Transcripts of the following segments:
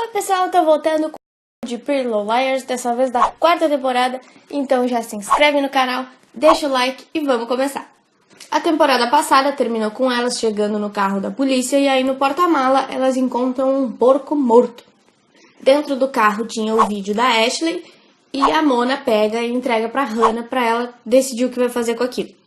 Oi pessoal, tô voltando com o de Pretty Little Liars, dessa vez da quarta temporada, então já se inscreve no canal, deixa o like e vamos começar. A temporada passada terminou com elas chegando no carro da polícia e aí no porta-mala elas encontram um porco morto. Dentro do carro tinha o vídeo da Ashley e a Mona pega e entrega pra Hannah pra ela decidir o que vai fazer com aquilo.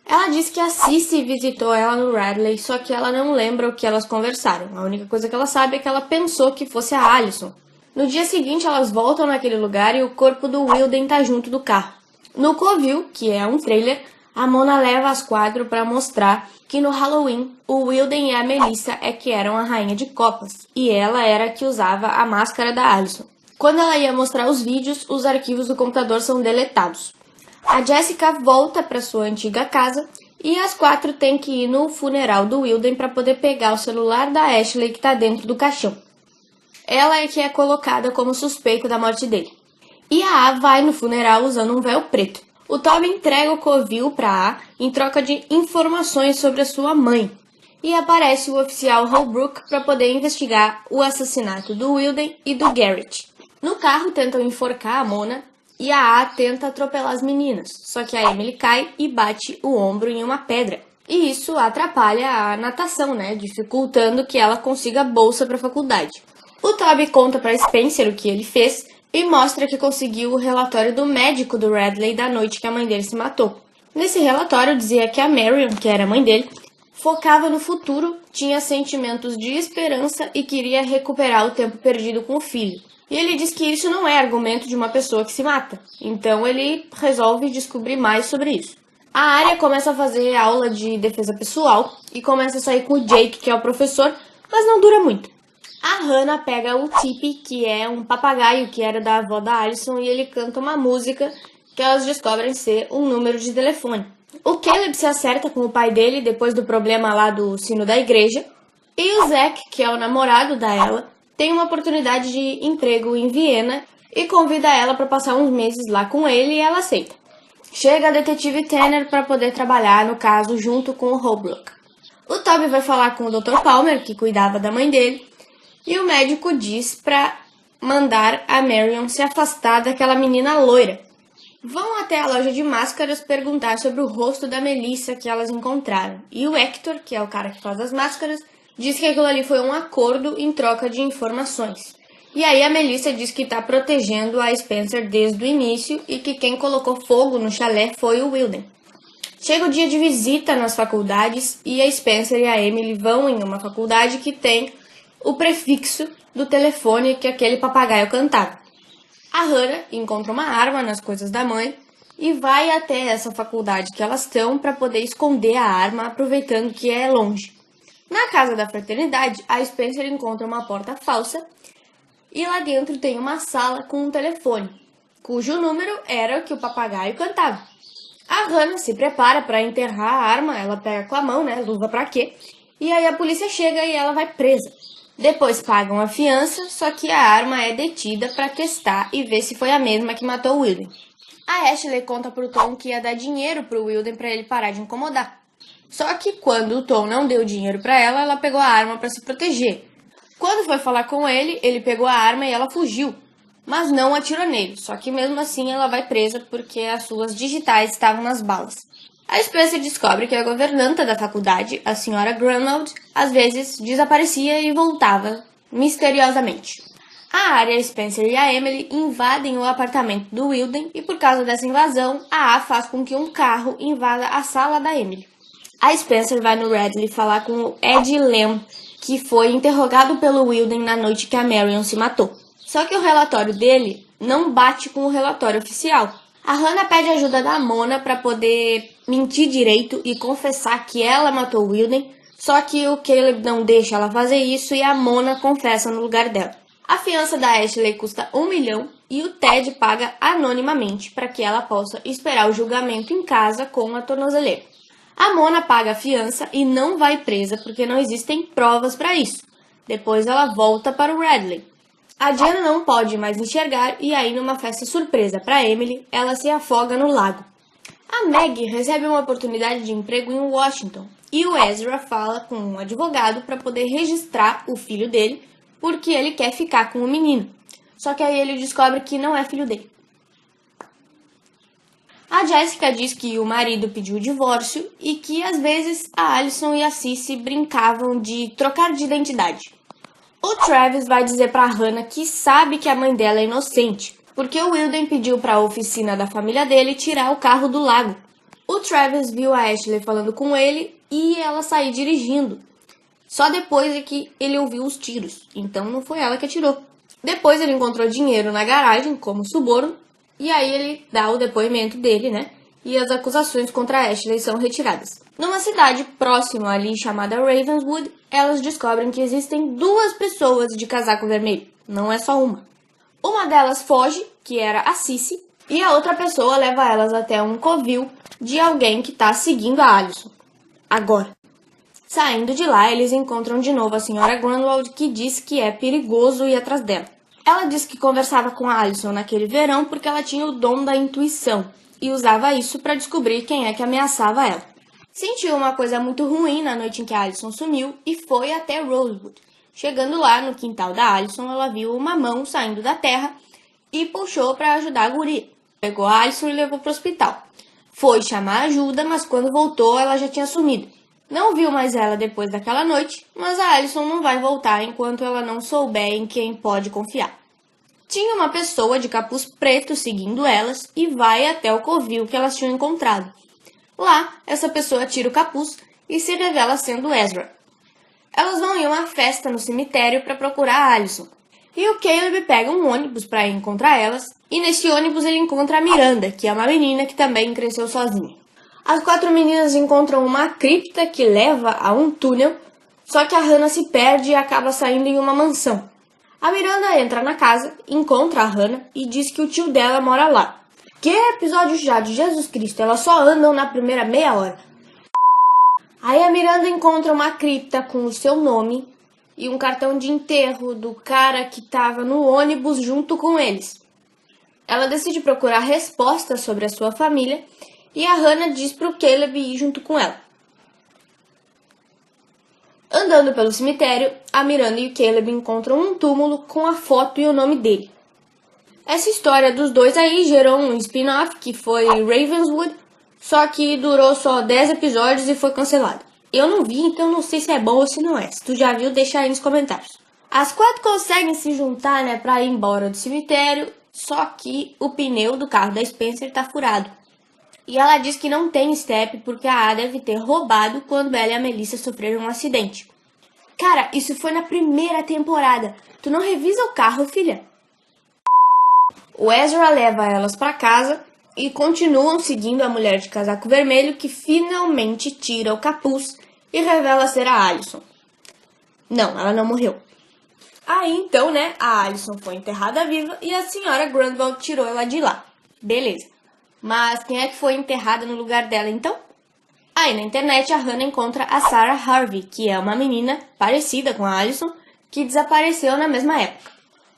Ela disse que a Cissy visitou ela no Radley, só que ela não lembra o que elas conversaram. A única coisa que ela sabe é que ela pensou que fosse a Allison. No dia seguinte, elas voltam naquele lugar e o corpo do Wilden tá junto do carro. No covil, que é um trailer, a Mona leva as quatro para mostrar que no Halloween, o Wilden e a Melissa é que eram a rainha de copas, e ela era a que usava a máscara da Allison. Quando ela ia mostrar os vídeos, os arquivos do computador são deletados. A Jessica volta para sua antiga casa e as quatro têm que ir no funeral do Wilden para poder pegar o celular da Ashley que está dentro do caixão. Ela é que é colocada como suspeita da morte dele. E a A vai no funeral usando um véu preto. O Toby entrega o covil para A em troca de informações sobre a sua mãe. E aparece o oficial Holbrook para poder investigar o assassinato do Wilden e do Garrett. No carro tentam enforcar a Mona. E a A tenta atropelar as meninas, só que a Emily cai e bate o ombro em uma pedra. E isso atrapalha a natação, dificultando que ela consiga bolsa para a faculdade. O Toby conta para Spencer o que ele fez e mostra que conseguiu o relatório do médico do Radley da noite que a mãe dele se matou. Nesse relatório dizia que a Marion, que era a mãe dele, focava no futuro, tinha sentimentos de esperança e queria recuperar o tempo perdido com o filho. E ele diz que isso não é argumento de uma pessoa que se mata. Então ele resolve descobrir mais sobre isso. A Arya começa a fazer aula de defesa pessoal e começa a sair com o Jake, que é o professor, mas não dura muito. A Hannah pega o Tippy, que é um papagaio que era da avó da Allison, e ele canta uma música que elas descobrem ser um número de telefone. O Caleb se acerta com o pai dele depois do problema lá do sino da igreja. E o Zack, que é o namorado da Ella, tem uma oportunidade de emprego em Viena e convida ela para passar uns meses lá com ele e ela aceita. Chega a detetive Tanner para poder trabalhar no caso junto com o Holbrook. O Toby vai falar com o Dr. Palmer, que cuidava da mãe dele, e o médico diz para mandar a Marion se afastar daquela menina loira. Vão até a loja de máscaras perguntar sobre o rosto da Melissa que elas encontraram. E o Hector, que é o cara que faz as máscaras, diz que aquilo ali foi um acordo em troca de informações. E aí a Melissa diz que está protegendo a Spencer desde o início e que quem colocou fogo no chalé foi o Wilden. Chega o dia de visita nas faculdades e a Spencer e a Emily vão em uma faculdade que tem o prefixo do telefone que aquele papagaio cantava. A Hannah encontra uma arma nas coisas da mãe e vai até essa faculdade que elas estão para poder esconder a arma, aproveitando que é longe. Na casa da fraternidade, a Spencer encontra uma porta falsa e lá dentro tem uma sala com um telefone, cujo número era o que o papagaio cantava. A Hannah se prepara para enterrar a arma, ela pega com a mão, luva pra quê? E aí a polícia chega e ela vai presa. Depois pagam a fiança, só que a arma é detida para testar e ver se foi a mesma que matou o Wilden. A Ashley conta pro Tom que ia dar dinheiro pro Wilden para ele parar de incomodar. Só que quando o Tom não deu dinheiro para ela, ela pegou a arma para se proteger. Quando foi falar com ele, ele pegou a arma e ela fugiu, mas não atirou nele. Só que mesmo assim ela vai presa porque as suas digitais estavam nas balas. A Spencer descobre que a governanta da faculdade, a senhora Grunwald, às vezes desaparecia e voltava misteriosamente. A Arya, a Spencer e a Emily invadem o apartamento do Wilden e por causa dessa invasão, a A faz com que um carro invada a sala da Emily. A Spencer vai no Radley falar com o Ed Lamb, que foi interrogado pelo Wilden na noite que a Marion se matou. Só que o relatório dele não bate com o relatório oficial. A Hannah pede ajuda da Mona para poder mentir direito e confessar que ela matou o Wilden, só que o Caleb não deixa ela fazer isso e a Mona confessa no lugar dela. A fiança da Ashley custa 1 milhão e o Ted paga anonimamente para que ela possa esperar o julgamento em casa com a tornozeleira. A Mona paga a fiança e não vai presa porque não existem provas para isso. Depois ela volta para o Radley. A Diana não pode mais enxergar e aí numa festa surpresa para Emily, ela se afoga no lago. A Meg recebe uma oportunidade de emprego em Washington e o Ezra fala com um advogado para poder registrar o filho dele porque ele quer ficar com o menino. Só que aí ele descobre que não é filho dele. A Jessica diz que o marido pediu o divórcio e que às vezes a Allison e a Cissy brincavam de trocar de identidade. O Travis vai dizer pra Hannah que sabe que a mãe dela é inocente, porque o Wilden pediu para a oficina da família dele tirar o carro do lago. O Travis viu a Ashley falando com ele e ela sair dirigindo. Só depois é que ele ouviu os tiros, então não foi ela que atirou. Depois ele encontrou dinheiro na garagem como suborno e aí ele dá o depoimento dele, né? E as acusações contra a Ashley são retiradas. Numa cidade próxima ali chamada Ravenswood, elas descobrem que existem 2 pessoas de casaco vermelho, não é só uma. Uma delas foge, que era a Cissy, e a outra pessoa leva elas até um covil de alguém que está seguindo a Allison. Agora, saindo de lá, eles encontram de novo a senhora Grunwald, que diz que é perigoso ir atrás dela. Ela diz que conversava com a Allison naquele verão porque ela tinha o dom da intuição e usava isso para descobrir quem é que ameaçava ela. Sentiu uma coisa muito ruim na noite em que a Allison sumiu e foi até Rosewood. Chegando lá no quintal da Allison, ela viu uma mão saindo da terra e puxou para ajudar a guria. Pegou a Allison e levou para o hospital. Foi chamar ajuda, mas quando voltou ela já tinha sumido. Não viu mais ela depois daquela noite, mas a Allison não vai voltar enquanto ela não souber em quem pode confiar. Tinha uma pessoa de capuz preto seguindo elas e vai até o covil que elas tinham encontrado. Lá, essa pessoa tira o capuz e se revela sendo Ezra. Elas vão em uma festa no cemitério para procurar a Allison. E o Caleb pega um ônibus para ir encontrar elas, e nesse ônibus ele encontra a Miranda, que é uma menina que também cresceu sozinha. As 4 meninas encontram uma cripta que leva a um túnel, só que a Hannah se perde e acaba saindo em uma mansão. A Miranda entra na casa, encontra a Hannah e diz que o tio dela mora lá. Que episódio já de Jesus Cristo, elas só andam na primeira meia hora. Aí a Miranda encontra uma cripta com o seu nome e um cartão de enterro do cara que estava no ônibus junto com eles. Ela decide procurar respostas sobre a sua família e a Hannah diz para o Caleb ir junto com ela. Andando pelo cemitério, a Miranda e o Caleb encontram um túmulo com a foto e o nome dele. Essa história dos dois aí gerou um spin-off que foi Ravenswood, só que durou só 10 episódios e foi cancelado. Eu não vi, então não sei se é bom ou se não é. Se tu já viu, deixa aí nos comentários. As 4 conseguem se juntar, né, pra ir embora do cemitério, só que o pneu do carro da Spencer tá furado. E ela diz que não tem step porque a A deve ter roubado quando ela e a Melissa sofreram um acidente. Cara, isso foi na primeira temporada. Tu não revisa o carro, filha? O Ezra leva elas pra casa e continuam seguindo a mulher de casaco vermelho que finalmente tira o capuz e revela ser a Allison. Não, ela não morreu. Aí então, né, a Allison foi enterrada viva e a senhora Grunwald tirou ela de lá. Beleza. Mas quem é que foi enterrada no lugar dela então? Aí na internet a Hannah encontra a Sarah Harvey, que é uma menina parecida com a Allison, que desapareceu na mesma época.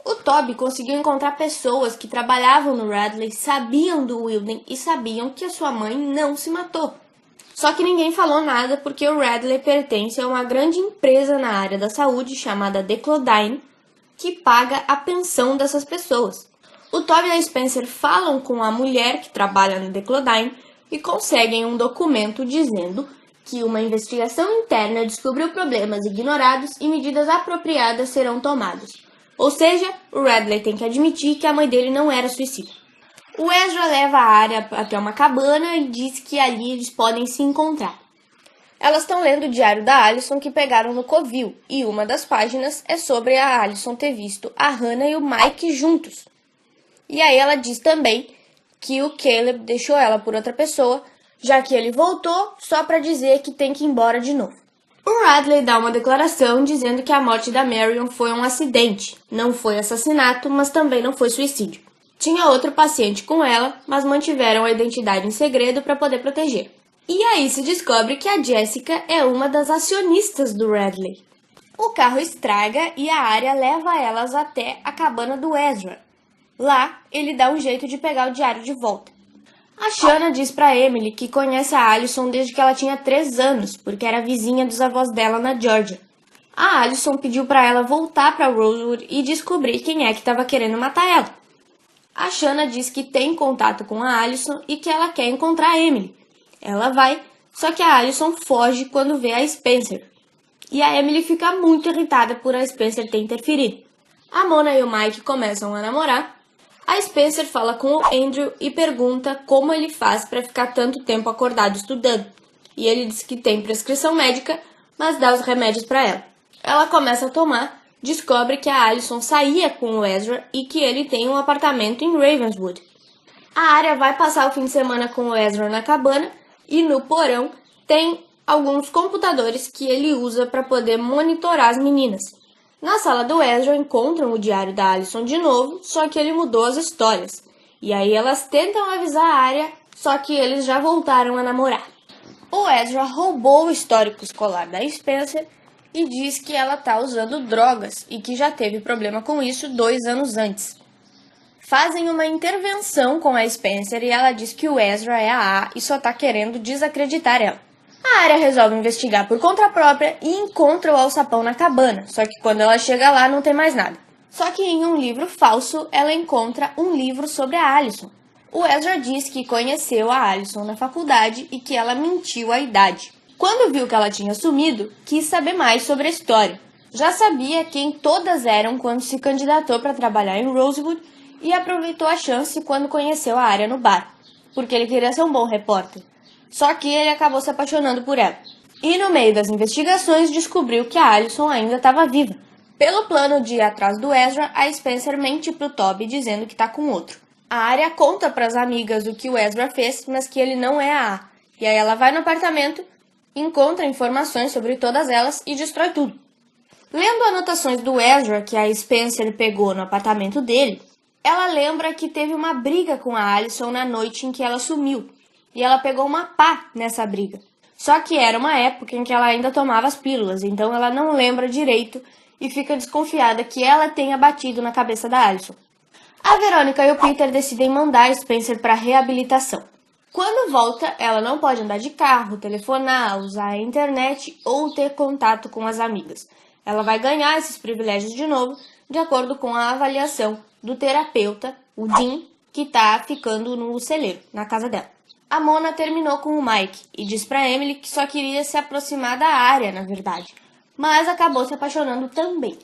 O Toby conseguiu encontrar pessoas que trabalhavam no Radley, sabiam do Wilden e sabiam que a sua mãe não se matou. Só que ninguém falou nada porque o Radley pertence a uma grande empresa na área da saúde chamada Declodyne, que paga a pensão dessas pessoas. O Toby e a Spencer falam com a mulher que trabalha no Declodyne e conseguem um documento dizendo que uma investigação interna descobriu problemas ignorados e medidas apropriadas serão tomadas. Ou seja, o Radley tem que admitir que a mãe dele não era suicida. O Ezra leva a área até uma cabana e diz que ali eles podem se encontrar. Elas estão lendo o diário da Allison que pegaram no covil, e uma das páginas é sobre a Allison ter visto a Hannah e o Mike juntos. E aí ela diz também que o Caleb deixou ela por outra pessoa, já que ele voltou só para dizer que tem que ir embora de novo. O Radley dá uma declaração dizendo que a morte da Marion foi um acidente, não foi assassinato, mas também não foi suicídio. Tinha outro paciente com ela, mas mantiveram a identidade em segredo para poder proteger. E aí se descobre que a Jessica é uma das acionistas do Radley. O carro estraga e a Arya leva elas até a cabana do Ezra. Lá, ele dá um jeito de pegar o diário de volta. A Shanna diz pra Emily que conhece a Allison desde que ela tinha 3 anos, porque era vizinha dos avós dela na Georgia. A Allison pediu para ela voltar para Rosewood e descobrir quem é que estava querendo matar ela. A Shanna diz que tem contato com a Allison e que ela quer encontrar a Emily. Ela vai, só que a Allison foge quando vê a Spencer. E a Emily fica muito irritada por a Spencer ter interferido. A Mona e o Mike começam a namorar. A Spencer fala com o Andrew e pergunta como ele faz para ficar tanto tempo acordado estudando. E ele diz que tem prescrição médica, mas dá os remédios para ela. Ela começa a tomar, descobre que a Allison saía com o Ezra e que ele tem um apartamento em Ravenswood. A Arya vai passar o fim de semana com o Ezra na cabana e no porão tem alguns computadores que ele usa para poder monitorar as meninas. Na sala do Ezra encontram o diário da Allison de novo, só que ele mudou as histórias. E aí elas tentam avisar a Arya, só que eles já voltaram a namorar. O Ezra roubou o histórico escolar da Spencer e diz que ela está usando drogas e que já teve problema com isso 2 anos antes. Fazem uma intervenção com a Spencer e ela diz que o Ezra é a A e só está querendo desacreditar ela. A Arya resolve investigar por conta própria e encontra o alçapão na cabana, só que quando ela chega lá não tem mais nada. Só que em um livro falso ela encontra um livro sobre a Allison. O Ezra diz que conheceu a Allison na faculdade e que ela mentiu a idade. Quando viu que ela tinha sumido, quis saber mais sobre a história. Já sabia quem todas eram quando se candidatou para trabalhar em Rosewood e aproveitou a chance quando conheceu a Arya no bar, porque ele queria ser um bom repórter. Só que ele acabou se apaixonando por ela. E no meio das investigações descobriu que a Allison ainda estava viva. Pelo plano de ir atrás do Ezra, a Spencer mente pro Toby dizendo que está com outro. A Arya conta para as amigas o que o Ezra fez, mas que ele não é a A. E aí ela vai no apartamento, encontra informações sobre todas elas e destrói tudo. Lendo anotações do Ezra que a Spencer pegou no apartamento dele, ela lembra que teve uma briga com a Allison na noite em que ela sumiu. E ela pegou uma pá nessa briga. Só que era uma época em que ela ainda tomava as pílulas, então ela não lembra direito e fica desconfiada que ela tenha batido na cabeça da Allison. A Verônica e o Peter decidem mandar a Spencer para reabilitação. Quando volta, ela não pode andar de carro, telefonar, usar a internet ou ter contato com as amigas. Ela vai ganhar esses privilégios de novo, de acordo com a avaliação do terapeuta, o Dean, que está ficando no celeiro, na casa dela. A Mona terminou com o Mike e diz para Emily que só queria se aproximar da Arya, na verdade, mas acabou se apaixonando também.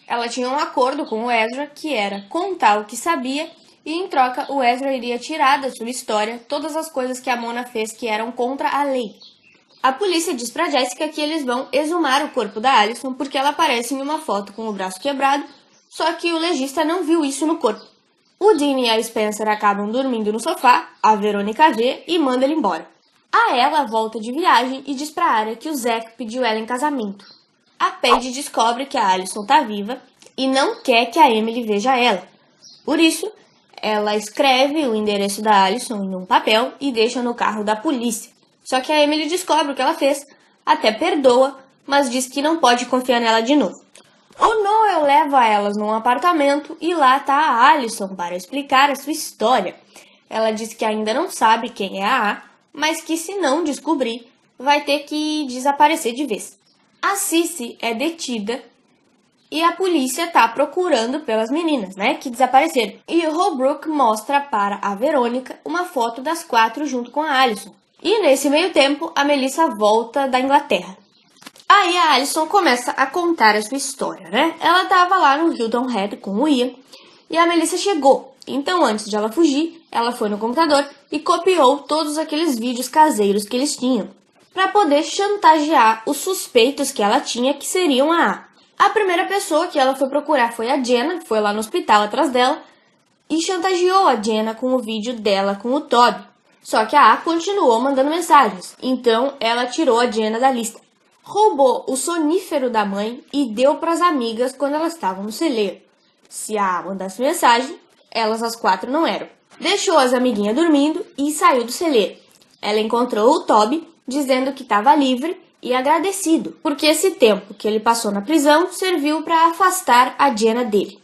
Ela tinha um acordo com o Ezra, que era contar o que sabia, e em troca o Ezra iria tirar da sua história todas as coisas que a Mona fez que eram contra a lei. A polícia diz para Jessica que eles vão exumar o corpo da Allison porque ela aparece em uma foto com o braço quebrado, só que o legista não viu isso no corpo. O Dean e a Spencer acabam dormindo no sofá, a Verônica vê e manda ele embora. A Ella volta de viagem e diz pra Arya que o Zack pediu ela em casamento. A Paige descobre que a Allison tá viva e não quer que a Emily veja ela. Por isso, ela escreve o endereço da Allison em um papel e deixa no carro da polícia. Só que a Emily descobre o que ela fez, até perdoa, mas diz que não pode confiar nela de novo. O Noel leva elas num apartamento e lá tá a Allison para explicar a sua história. Ela diz que ainda não sabe quem é a A, mas que se não descobrir, vai ter que desaparecer de vez. A Cissy é detida e a polícia tá procurando pelas meninas, que desapareceram. E o Holbrook mostra para a Verônica uma foto das 4 junto com a Allison. E nesse meio tempo, a Melissa volta da Inglaterra. Aí a Allison começa a contar a sua história, Ela estava lá no Hilton Head com o Ian e a Melissa chegou. Então, antes de ela fugir, ela foi no computador e copiou todos aqueles vídeos caseiros que eles tinham, para poder chantagear os suspeitos que ela tinha, que seriam a A. A primeira pessoa que ela foi procurar foi a Jenna, foi lá no hospital atrás dela, e chantageou a Jenna com o vídeo dela com o Toby. Só que a A continuou mandando mensagens, então ela tirou a Jenna da lista. Roubou o sonífero da mãe e deu para as amigas quando elas estavam no celeiro. Se a A mandasse mensagem, elas as 4 não eram. Deixou as amiguinhas dormindo e saiu do celeiro. Ela encontrou o Toby, dizendo que estava livre e agradecido, porque esse tempo que ele passou na prisão serviu para afastar a Jenna dele.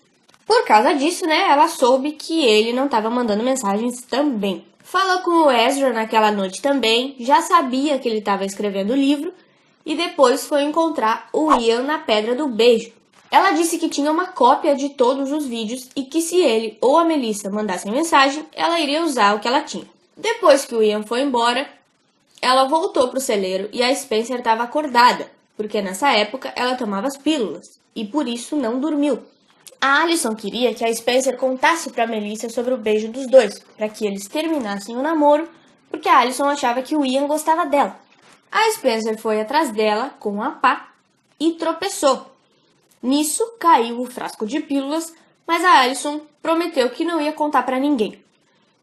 Por causa disso, ela soube que ele não estava mandando mensagens também. Falou com o Ezra naquela noite também, já sabia que ele estava escrevendo o livro, e depois foi encontrar o Ian na Pedra do Beijo. Ela disse que tinha uma cópia de todos os vídeos e que se ele ou a Melissa mandassem mensagem, ela iria usar o que ela tinha. Depois que o Ian foi embora, ela voltou para o celeiro e a Spencer estava acordada, porque nessa época ela tomava as pílulas e por isso não dormiu. A Allison queria que a Spencer contasse para Melissa sobre o beijo dos dois, para que eles terminassem o namoro, porque a Allison achava que o Ian gostava dela. A Spencer foi atrás dela com a pá e tropeçou. Nisso, caiu o frasco de pílulas, mas a Allison prometeu que não ia contar para ninguém.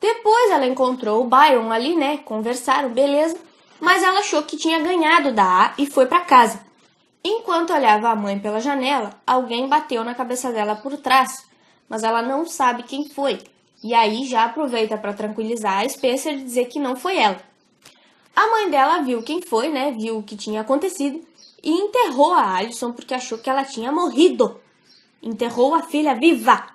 Depois ela encontrou o Byron ali, né? Conversaram, beleza, mas ela achou que tinha ganhado da A e foi para casa. Enquanto olhava a mãe pela janela, alguém bateu na cabeça dela por trás, mas ela não sabe quem foi. E aí já aproveita para tranquilizar a Spencer e dizer que não foi ela. A mãe dela viu quem foi, né? Viu o que tinha acontecido e enterrou a Allison porque achou que ela tinha morrido. Enterrou a filha viva.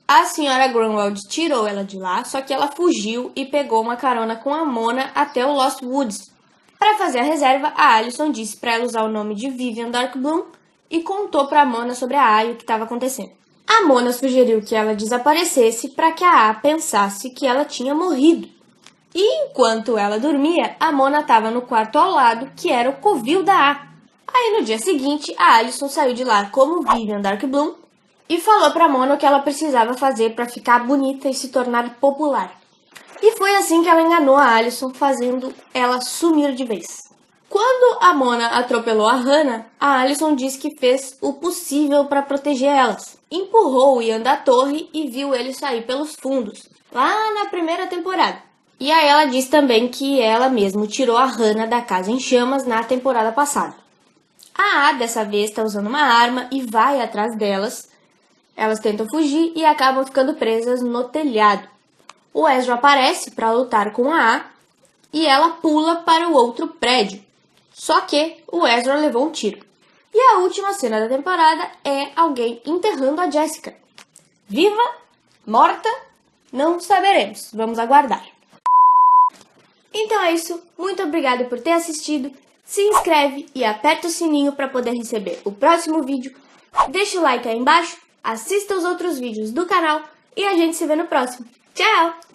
A senhora Grunwald tirou ela de lá, só que ela fugiu e pegou uma carona com a Mona até o Lost Woods. Para fazer a reserva, a Allison disse para ela usar o nome de Vivian Darkbloom e contou para a Mona sobre a A e o que estava acontecendo. A Mona sugeriu que ela desaparecesse para que a A pensasse que ela tinha morrido. E enquanto ela dormia, a Mona estava no quarto ao lado, que era o covil da A. Aí no dia seguinte, a Allison saiu de lá como Vivian Darkbloom e falou para a Mona o que ela precisava fazer para ficar bonita e se tornar popular. E foi assim que ela enganou a Allison, fazendo ela sumir de vez. Quando a Mona atropelou a Hannah, a Allison disse que fez o possível para proteger elas. Empurrou o Ian da torre e viu ele sair pelos fundos, lá na primeira temporada. E aí ela disse também que ela mesma tirou a Hannah da casa em chamas na temporada passada. A A dessa vez está usando uma arma e vai atrás delas. Elas tentam fugir e acabam ficando presas no telhado. O Ezra aparece para lutar com a A e ela pula para o outro prédio. Só que o Ezra levou um tiro. E a última cena da temporada é alguém enterrando a Jessica. Viva? Morta? Não saberemos. Vamos aguardar. Então é isso. Muito obrigada por ter assistido. Se inscreve e aperta o sininho para poder receber o próximo vídeo. Deixa o like aí embaixo. Assista os outros vídeos do canal. E a gente se vê no próximo. Tchau!